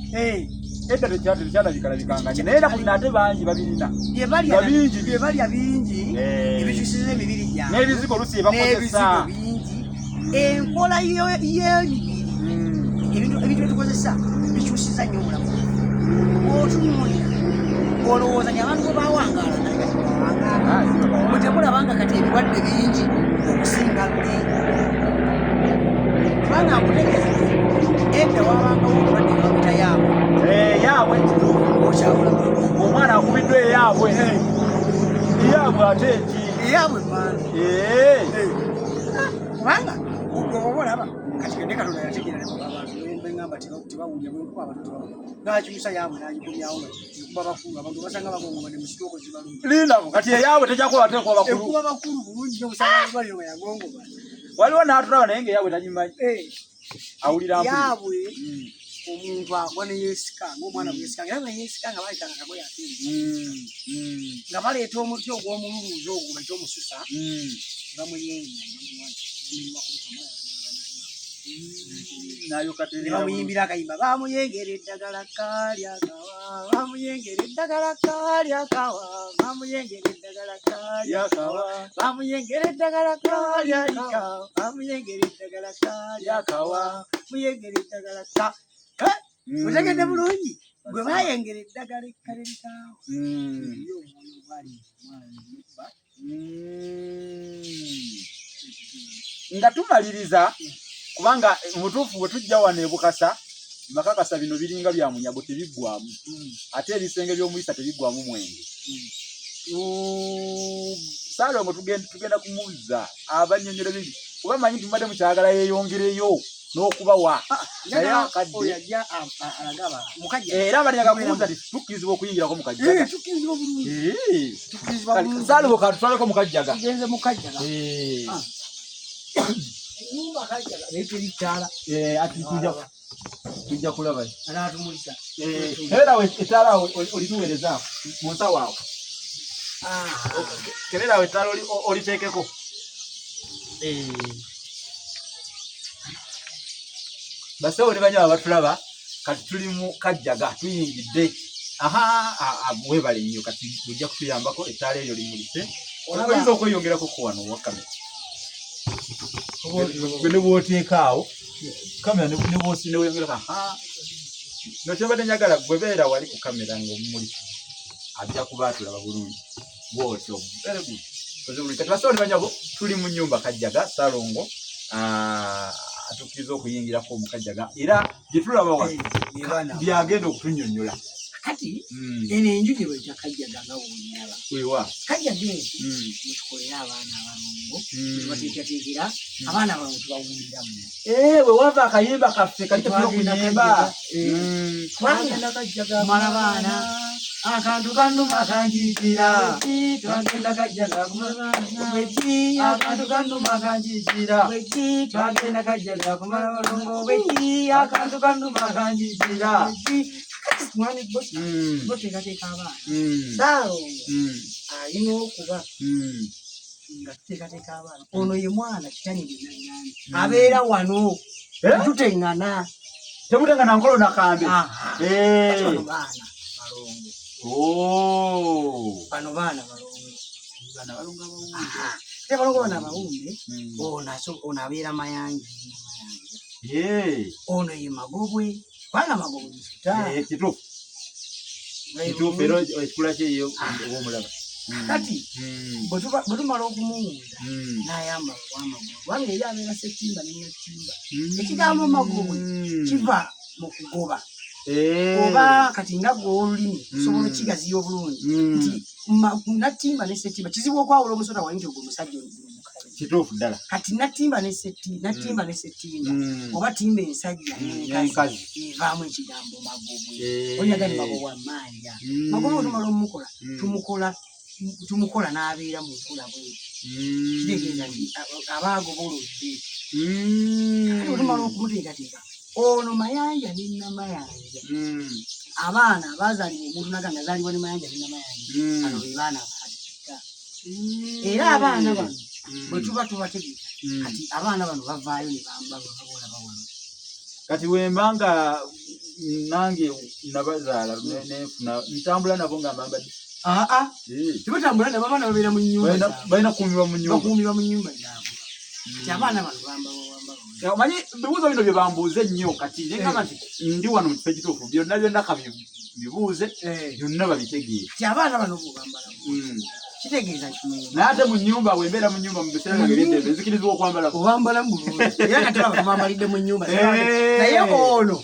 [SPEAKER 1] edda tekyalabikanganye naye ennaku zino ate bangi babirina
[SPEAKER 2] bye balya bingi ebikyusiza emibiri gyabwe
[SPEAKER 1] n'ebizigo olusi ebakozesa
[SPEAKER 2] bingi enkola y'emibiri ebintu byetukozesa bikyusiza nnyo obulamu otunuulira olowooza nti abantu bwebawangaala naye kati bawangaala bwe temulabanga kati ebirwadde bingi okusinga luli kubanga akutegeeza edda wabangawo obulwadde nga
[SPEAKER 1] yaabwe
[SPEAKER 2] okyawula
[SPEAKER 1] omwana akubiddwa eyaabwe ate eki
[SPEAKER 2] eyaabwe maani kubanga oba olaba kati kende Katonda yategeera ne abantu bengamba tebawulya bwenkuba abantu n'akyusa yaabwe n'agikomyawo ekuba bakulu abantu basanga bagongobadde mu sitooko zibalungi
[SPEAKER 1] lindako kati eyaabwe tejja kuba bateekwa bakulu
[SPEAKER 2] ekuba bakulu bulungi n'obusanga eddwaliro nga yagongobadde
[SPEAKER 1] waliwo n'atulaba naye ng'eyabwe tagimanyi awulira mpulira
[SPEAKER 2] yabwe omuntu agwa ne yeesikanga omwana bweyeesikanga era neyeesikanga baletanga akagoye akeeru nga baleeta omuti ogw'omululuuzi ogwo baita omususa bamuyimbira akayimba bamuyengera eddagala kalyakawa bamuyengera eddagala kalyakawa bamuyengera eddagala kalyakawa bamuyengera eddagala kalyakawa bamuyengera eddagala kalyakawa muyengera eddagala ka otegedde bulungi gwe bayengera eddagala ekkale likaawa
[SPEAKER 1] nga tumaliriza kubanga mutuufu bwe tujja wano e Bukasa makakasa bino biringa bya munyago tebiggwamu ate ebisenge by'omuyisa tebiggwamu mwenge Saalongo tugenda kumubuuza abannyonnyola bibi kuba manyi tumadde mukyagala yeeyongereyo n'okubawa naye akadde era abalyaga kubuuza ti tukkirizibwa okuyingirako mukajjaga Saalongo katutwaleko mukajjaga tujja kulaba kererawo ettaala awo olituweerezaako mu nsawo awo kererawo ettaala oliteekeko basawo ne banyaba batulaba kati tuli mu kajjaga tuyingidde weebale nnyo kati tujja kutuyambako ettaala eryo limulise oyinza okweyongerako ku wano owa kamera ne bw'oteeka awo kamera ne bw'oyongerako nokyembadde njagala gwe beera wali ku kamera ng'omumulisa ajja kuba atulaba bulungi bw'otyo kati basawo ne banyabo tuli mu nnyumba Kajjaga Saalongo atukkiriza okuyingirako mu Kajjaga era gye tulaba wano byagenda okutunnyonnyola
[SPEAKER 2] kati eno enju gye bayita Kajjaga nga bw'onyaba
[SPEAKER 1] wewa
[SPEAKER 2] Kajjaga ezi mutukolera abaana abalongo tubateekateekera abaana abalongo tubawuliramu
[SPEAKER 1] bwe wava akayimba kaffe kali tekuyimba
[SPEAKER 2] twagenda Kajjaga kumala baana akantu kannuma kanjiikira twagenda Kajjaga kumala baana akantu kannuma kanjiikira twagenda Kajjaga kumala balongo akantu kannuma kanjiikira mwani boteekateeka abaana Saalongo alina okuba nga tuteekateeka abaana ono ye mwana kitanyiriranani abeera wano tuteŋŋana
[SPEAKER 1] temuteŋŋana nkolo nakambe
[SPEAKER 2] baana balongo bano baana balongo te balongo bano abawumbe ono abeera mayanja ono ye magobwe bana magogo kituufu era ekikula kyeyo obwomulaba kati bwe tumala okumuwunda n'ayamba wamagulu kubanga eri abeera settimba nenyatimba ekigambo magobwe kiva mu kugoba oba kati nga gwe olulimi osobola okigaziya obulungi nti natimba ne settimba kizibu okwawula omusota wali nti ogwo omusajja
[SPEAKER 1] kituufu ddala
[SPEAKER 2] kati natimba ne settimba oba timba ensajja n'enkazi evaamu ekigambo magobwe onyaga ni magobwe amanja magobwe otumala omukola tumukola n'abeera mu nkula bweti kitegeeza nti abaagoba oludde kati otumala okumuteekateeka ono mayanja ne namayanja abaana abazaalibwa omuntu naga nazaalibwa ne mayanja ne namayanja bano be baana abatika era abaana bano bwe tuba tubategeka kati abaana bano bavaayo ne babola bawano
[SPEAKER 1] kati wembanga nange nabazaala nenfuna ntambula nabo nga mbambadde
[SPEAKER 2] tebatambula nabo abaana babeera mu nnyumba
[SPEAKER 1] balina kukuumibwa mu
[SPEAKER 2] nnyumba zaabwe kati abaana bano
[SPEAKER 1] omanyi bibuuzo bino bye bambuuze ennyo kati negamba nti ndi wano mu kifo ekituufu byonna byonna kabibuuze byonna babitegeere
[SPEAKER 2] kati abaana bano bwebambala kitegeeza kimenyi
[SPEAKER 1] naye ate mu nnyumba bwembeera mu nnyumba mu biseera byange eby'eddembe nzikirizibwa okwambala
[SPEAKER 2] obambala mu bulungi era kati aba tumwambalidde mu nnyumba naye ono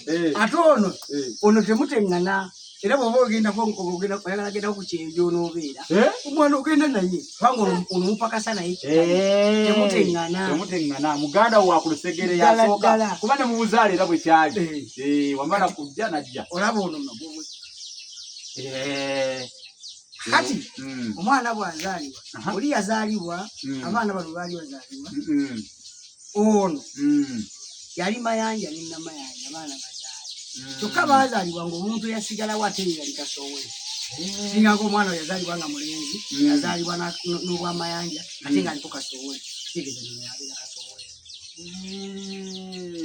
[SPEAKER 2] ate ono temuteŋŋana era bw'oba oyagala genda ku kyenjo onoobeera omwana ogenda naye kubanga ono mupakasa naye
[SPEAKER 1] temuteŋŋana muganda wo wakulusegere yasooka kuba ne mu buzaale era bwe kyali wamala kujja najja
[SPEAKER 2] olaba ono magobwe kati omwana bw'azaalibwa oli yazaalibwa abaana bano baali bazaalibwa ono yali mayanja ne namayanja abaana bazaali kyokka baazaalibwa ng'omuntu eyasigalawo ate ye yali Kasowole singa ng'omwana yazaalibwa nga mulenzi yazaalibwa n'obwamayanja ate ng'aliko Kasowole kitegeeza nno yabeera Kasowole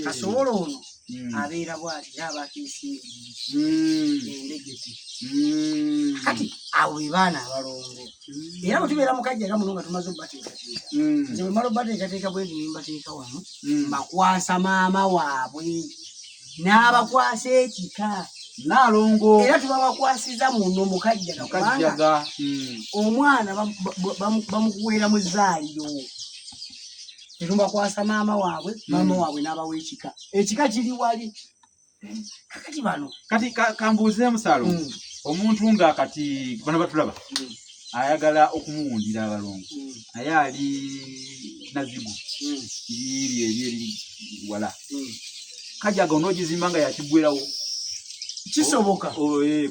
[SPEAKER 2] Kasowole ono abeera bw'ati n'abakiisingi endegeti kati abo be baana abalongo era bwe tubeera mu Kajjaga muno nga tumaze obbateekateeka nze bwe mala obbateekateeka bwe ndi ne mbateeka wano mbakwasa maama waabwe n'abakwasa ekika
[SPEAKER 1] Nalongo
[SPEAKER 2] era tubabakwasiza muno mu Kajjaga kubanga omwana bamukuweera mu zzaaliro tetubakwasa maama waabwe n'abawa ekika kiri wali kakati bano
[SPEAKER 1] kati kambuuzeemu Ssaalongo omuntu nga kati bano batulaba ayagala okumuwundira abalongo naye ali nazigu eri wala Kajjaga onoogizimba nga yakigwerawo
[SPEAKER 2] kisoboka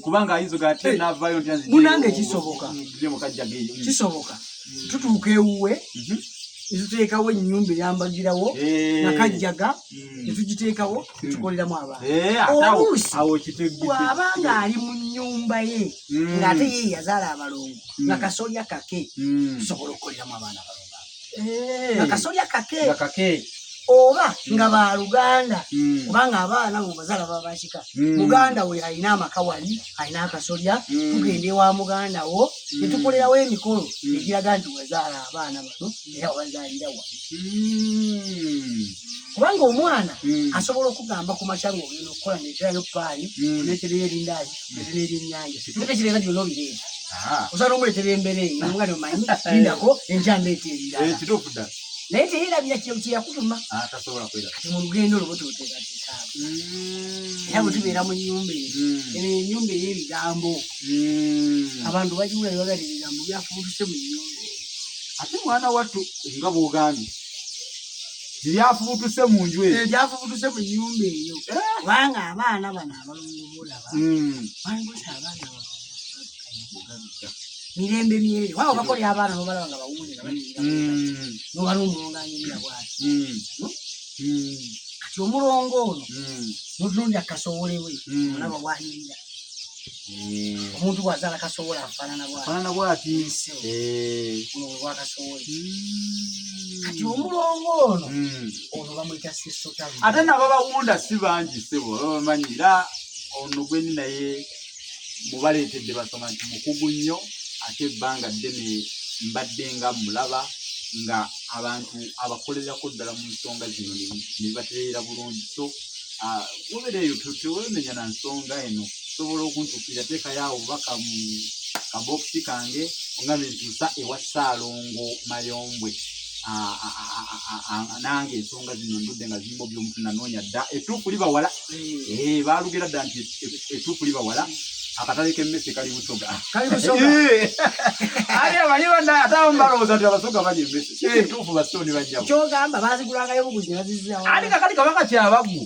[SPEAKER 1] kubanga ayinza gate n'avaayo nti
[SPEAKER 2] munange kisoboka
[SPEAKER 1] kisoboka
[SPEAKER 2] tutuuka ewuwe netuteekawo ennyumba eyambagirawo nakajjaga netugiteekawo netukoleramu abaana oluusi bw'abanga ali mu nnyumba ye ng'ate ye yazaala abalongo nga kasolya kake tusobola okukoleramu abaana abalongo nga kasolya kake oba nga baluganda kubanga abaana mu bazaala baba bakika muganda we alina amaka wali alina akasolya tugenda ewa muganda wo netukolerawo emikolo egiraga nti wazaala abaana bano era wabazaalira wa kubanga omwana asobola okugamba ku makya ng'ogenda okukola neterayo paani neterera erindaazi neterera eryennyanja netekireeza byonna obireeta osobola n'omuleetera embeera eyo omuganda omanyi lindako enkya ndeeta erirala naye teyerabira kyeyakutuma kati mu lugendo olwo tuteekateekaaga era bwe tubeera mu nnyumba eyo eno ennyumba ey'ebigambo abantu bagiwula ne bagala ebigambo byafubutuse mu nnyumba eyo
[SPEAKER 1] ate mwana wattu nga bw'ogambye byafubutuse mu nju eyo
[SPEAKER 2] byafubutuse mu nnyumba eyo kubanga abaana bano abalongo boolaba balongose abaana mirembe myere wao bakolera abaana nobalaba nga bawulira banyira nobala omulonganyirira bwati kati omulongo ono notunuulira Kasowole we olaba bwanyirira omuntu bwazaala Kasowole afaanana bwati ono bwe bwakasowole kati omulongo ono bamuyita Sesotalo
[SPEAKER 1] ate nabo bawunda si bangi sebo bamanyira ono gweni naye mubaleetedde basoma nti mukugu nnyo ate ebbanga ddene mbadde nga mulaba nga abantu abakolerako ddala mu nsonga zino ne bibatereera bulungi so wobereeyo tewemenya na nsonga eno sobola okuntukira teekayo awo bubaka mu kabokisi kange ongambe ntuusa ewa Ssaalongo Mayombwe nange ensonga zino ndudde nga zimbo by'omuntu nanoonya dda ettuufu libawala baalugera dda nti ettuufu libawala akatale k'emmese kali Busoga ali amanyi banna ate abamu balowooza nti Abasoga balya emmese ekituufu Bastoni bajjamu
[SPEAKER 2] kyogamba baazigulangayo buguzi ne bazizaawo
[SPEAKER 1] ate kakati Kabaka Kyabaggu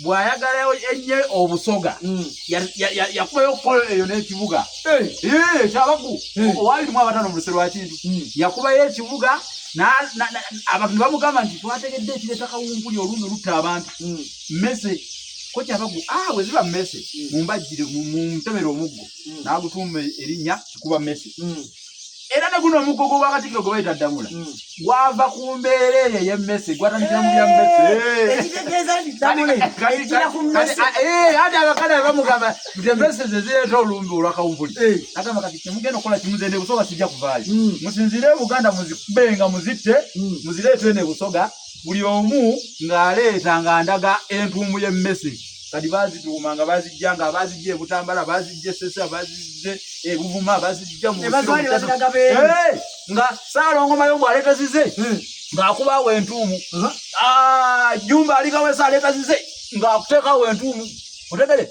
[SPEAKER 1] bw'ayagalayo ennyo Obusoga yakubayo okukola eyo n'ekibuga Kyabaggu owabirimu 5 mu Lusero lwa Kintu yakubayo ekibuga abantu bamugamba nti twategedde ekireeta kawumpuli olundi olutta abantu mmese ko Kyabaggu bwe ziba mmese mumbajjire muntemere omuggo n'agutuuma erinnya kikuba mmese era ne guno omuggo gw'Obwakatikkiro gwe bayita Ddamula gwava ku mbeera eyo ey'emmese gwatandikira mu bya mmese ate abakadde bamugamba nti emmese ze zireeta olumbi olwakawumpuli agamba kati kyemugenda okukola kimuze ne Busoga sijja kuvaayo musinzire Buganda muzikubenga muzitte muzireete ne Busoga buli omu ng'aleeta nga ndaga entuumu y'emmese kati baazituuma nga baazijja nga baazijja e Butambala baazijja e Sesa baazijja e Buvuma baazijja mu nga Ssaalongo Mayombwe aleeta zize ng'akubaawo entuumu Jjumba alikawesa aleeta zize ng'akuteekawo entuumu otegere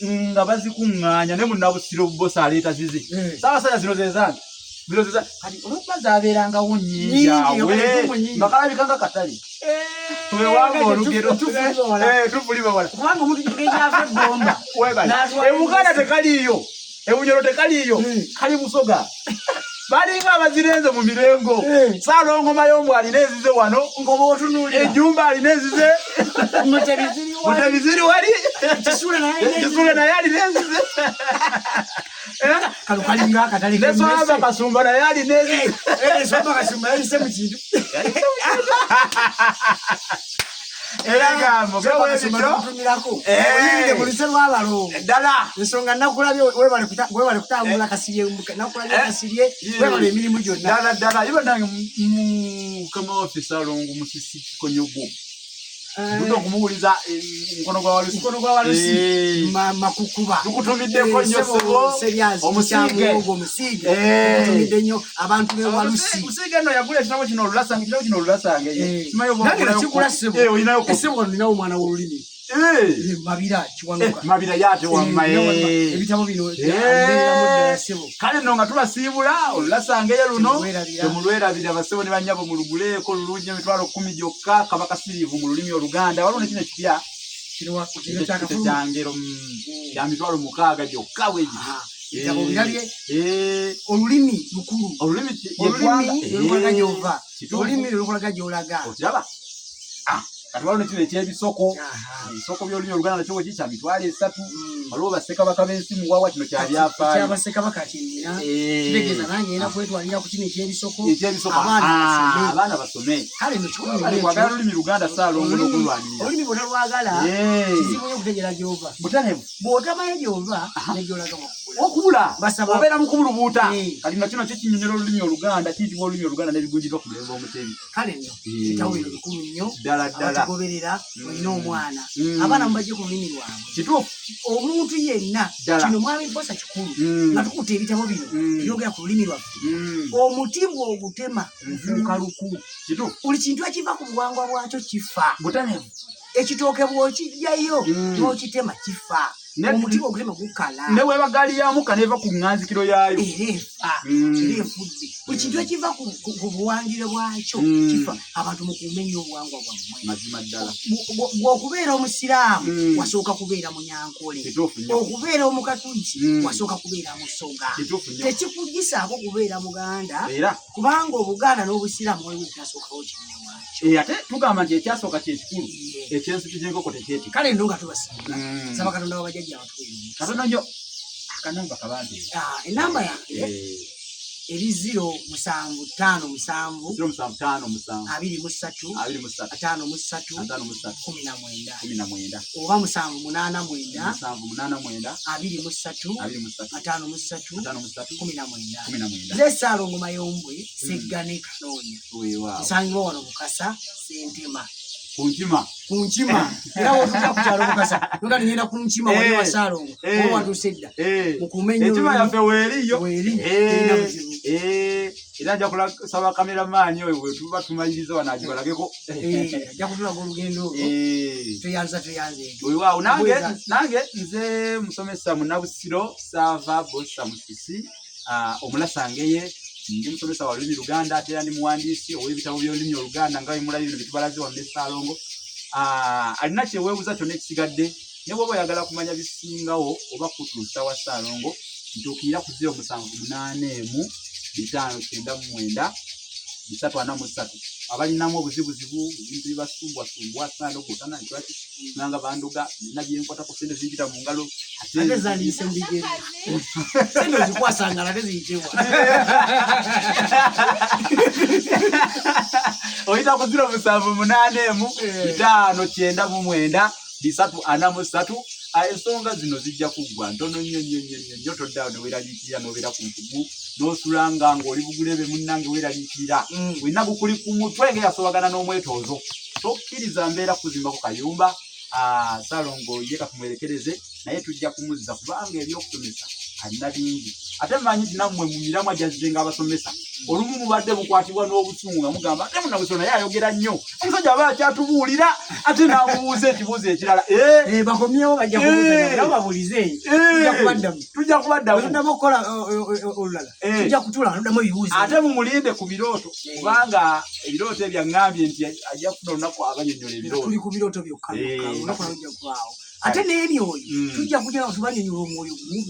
[SPEAKER 1] nga bazikuŋŋaanya ne Munnabusiro Bosa aleeta zize Ssaabasajja zino ze zange kati olw'okuba zaabeerangawo nnyingi awe nga kalabika nga katale wewanga olugero tufulibawala
[SPEAKER 2] kubanga omuntu kigezaafa eggomba
[SPEAKER 1] Ebuganda tekaliiyo Ebunyoro tekaliiyo kali Busoga balinga abazirenze mu mirengo Saalongo Mayombo alina ezize wano
[SPEAKER 2] ngoba otunulira
[SPEAKER 1] ejjumba alina ezize
[SPEAKER 2] mutebiziri
[SPEAKER 1] wali
[SPEAKER 2] kisule
[SPEAKER 1] naye alina ezize
[SPEAKER 2] kalukalinga akatali
[SPEAKER 1] neswaba kasumba naye alina ezize
[SPEAKER 2] neswaba kasumba yalise mu kintu
[SPEAKER 1] era gambo
[SPEAKER 2] gawebicho oyinde mulise lwabalo
[SPEAKER 1] ddala
[SPEAKER 2] ensonga nakulabye webale kutambula kasirye nakulabye kasirye webale emirimu gyonna
[SPEAKER 1] ddala iba nange kama office Saalongo musisi konyogo Ndudo kumuuliza mkono gwa walusi
[SPEAKER 2] makukuba
[SPEAKER 1] tukutumiddeko nnyo sebo
[SPEAKER 2] omusige tukutumidde nnyo abantu be walusi
[SPEAKER 1] omusige no yagula ekitabo kino olulasange simayo
[SPEAKER 2] kikula sebo
[SPEAKER 1] olinayo
[SPEAKER 2] sebo ninawo omwana w'olulimi mabira kiwanuka
[SPEAKER 1] mabira yate wamma
[SPEAKER 2] ebitabo bino sebo
[SPEAKER 1] kale no nga tubasiibula olulasangeyo luno temulwerabira basebo ne banyabo mu luguleeko lulungi emitwalo 10 gyokka kabaka siriivu mu lulimi Oluganda waliwo nekino ekipya kyangero ya mitwalo 6 gyokka bwegi
[SPEAKER 2] olulimi lukulu olulimi lululaga gy'ova olulimi lululaga gy'olaga
[SPEAKER 1] okiraba kati waliwo nekino ekyebisoko ebisoko by'olulimi Oluganda nakyo kikya mitwalo 3 waliwo bassekabaka b'ensi muwawa kino kyabyafaayo
[SPEAKER 2] bassekabaka kinina kitegeeza nange era kwetwalira ku kino ekyebisoko
[SPEAKER 1] abaana basome
[SPEAKER 2] kale
[SPEAKER 1] kwagala olulimi Luganda Saalongo n'okulwanira
[SPEAKER 2] olulimi bwonna lwagala kizibu nnyo okutegeera gy'ova
[SPEAKER 1] butanevu
[SPEAKER 2] bw'otamanyi gy'ova negyolaga
[SPEAKER 1] okubula obeera mu kubulubuuta kati na kino kinyonyola olulimi Oluganda kiyitibwa olulimi Oluganda n'ebigunjibwa ku mulembe omutebi
[SPEAKER 2] kale nno ekitabo bino bikulu nnyo
[SPEAKER 1] ddala
[SPEAKER 2] goberera olina omwana abaana mubajje ku lulimi lwabwe
[SPEAKER 1] kituufu
[SPEAKER 2] omuntu yenna kino mwami Bosa kikulu nga tukuta ebitabo bino ebyogera ku lulimi lwaffe omuti bw'ogutema gufuuka luku buli kintu ekiva ku buwangwa bwakyo kifa ekitooke bw'okijjayo n'okitema kifa omuti bw'ogutema gukala
[SPEAKER 1] ne webagaliyamu kaneva ku ŋŋanzikiro yaayo
[SPEAKER 2] efudde buli kintu ekiva ku buwangire bwakyo kifa abantu mukuume nnyo obuwangwa bwammwe
[SPEAKER 1] mazima ddala
[SPEAKER 2] bw'okubeera omusiraamu wasooka kubeera munyankole okubeera omukatuliki wasooka kubeera musoga tekikugisaako kubeera muganda kubanga obuganda n'obusiraamu waliwo ekyasookawo kinene
[SPEAKER 1] ate tugamba nti ekyasooka kyekikulu ekyensuti gy'enkoko tekyetika
[SPEAKER 2] kale ndo nga tubasinga saba Katonda wabajjajja abatwere
[SPEAKER 1] katono nnyo akanamba kabambe
[SPEAKER 2] enamba yange eri 075 19 oba 789 ze Saalongo Mayombwe Seggane Kanoonya nsangibwa wano Mukasa Sentema kunkima era wotuka ku kyalo Mukasa nga ngenda ku nkima wali wa Saalongo oba watusedda mukuume nnyo
[SPEAKER 1] ekima yaffe weeriyo era ajja kusaba kameramaani oyo bwe tuba tumaliriza wano agibalageko
[SPEAKER 2] ajja kutulaga olugendo olwo tuyanze
[SPEAKER 1] weewaawo nange nze musomesa Munabusiro Saava Bosa Musisi omulasangeye ndi musomesa wa lulimi Luganda ate era ndi muwandiisi ow'ebitabo by'olulimi Oluganda nga bimulayo bino byetubalaze wano ne Saalongo alina kyeweebuza kyonna ekisigadde ne bw'oba oyagala kumanya bisingawo oba kutuusa wa Saalongo ntuukirira ku 078 599 343 abalinamu obuzibuzibu ebintu bibasumbwasumbwa sanogotana nkiwaki nanga banduga nina byenkwatako sente zinjira mu ngalo
[SPEAKER 2] ate zaliise mbigeri sente zikwasangala ate ziyitibwa
[SPEAKER 1] oyita ku 078 599 ensonga zino zijja kuggwa ntono nnyo toddawo neweeraliikirira n'obeera ku ntugu n'osulanga ng'oli bugulebe munnange weeraliikirira wenna gukuli ku mutwe ng'eyasobagana n'omwetoozo tokkiriza mbeera kuzimbako kayumba Saalongo ye katumwerekereze naye tujja kumuzza kubanga ebyokusomesa alina bingi ate mmanyi nti nammwe mu miramwa gyazzenga abasomesa olumu mubadde bukwatibwa n'obusungu nga mugamba ate Munabusiro naye ayogera nnyo omusajja aba akyatubuulira ate n'amubuuza ekibuuzo ekirala
[SPEAKER 2] bakomyewo bajja kubuuza babuulize
[SPEAKER 1] tujja kubaddamu
[SPEAKER 2] okukola olulala tujja kutula tuddamu ebibuuzo
[SPEAKER 1] ate mumulinde ku birooto kubanga ebirooto ebyaŋŋambye nti ajja kufuna olunaku abanyonnyola ebirooto
[SPEAKER 2] tuli ku birooto byokka olunaku lujja kubaawo ate n'ebyoyo tujja kujja tubanyonyola omwoyo gumu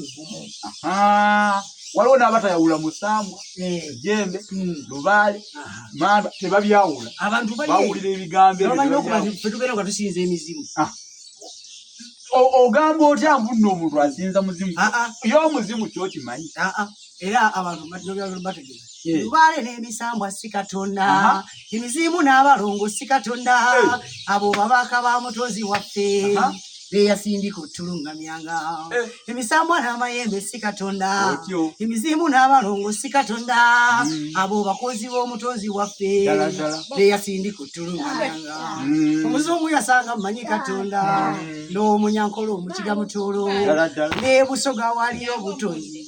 [SPEAKER 1] waliwo n'abatayawula Musambwa Jembe Lubaale Manda tebabyawula
[SPEAKER 2] abantu
[SPEAKER 1] bawulira ebigambo
[SPEAKER 2] tubeera nga tusinza emizimu
[SPEAKER 1] ogamba otya mbuno omuntu asinza muzimu yo omuzimu kyokimanyi
[SPEAKER 2] era abantu bategeeza Lubaale n'emisambwa si Katonda emizimu n'abalongo si Katonda abo babaka ba mutozi waffe beyasindika otulungamyanga emisambwa n'amayembe si Katonda emizimu n'abalongo si Katonda abo bakozi b'omutozi waffe beyasindika otulungamyanga omuzungu yasanga mmanyi Katonda n'omunyankolo omukiga mutoolo ne Busoga waliyo obutonzi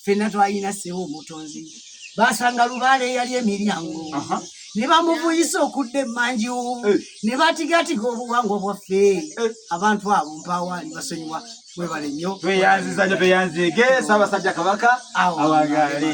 [SPEAKER 2] ffenna twalina ssebo omutonzi basanga Lubaale yali emiryango ne bamuvuyisa okudda emmanju ne batigatiga obuwangwa bwaffe abantu abo mpawaali basonyiwa mwebale nnyo
[SPEAKER 1] tweyanziza nnyo tweyanzige Ssaabasajja Kabaka awagale.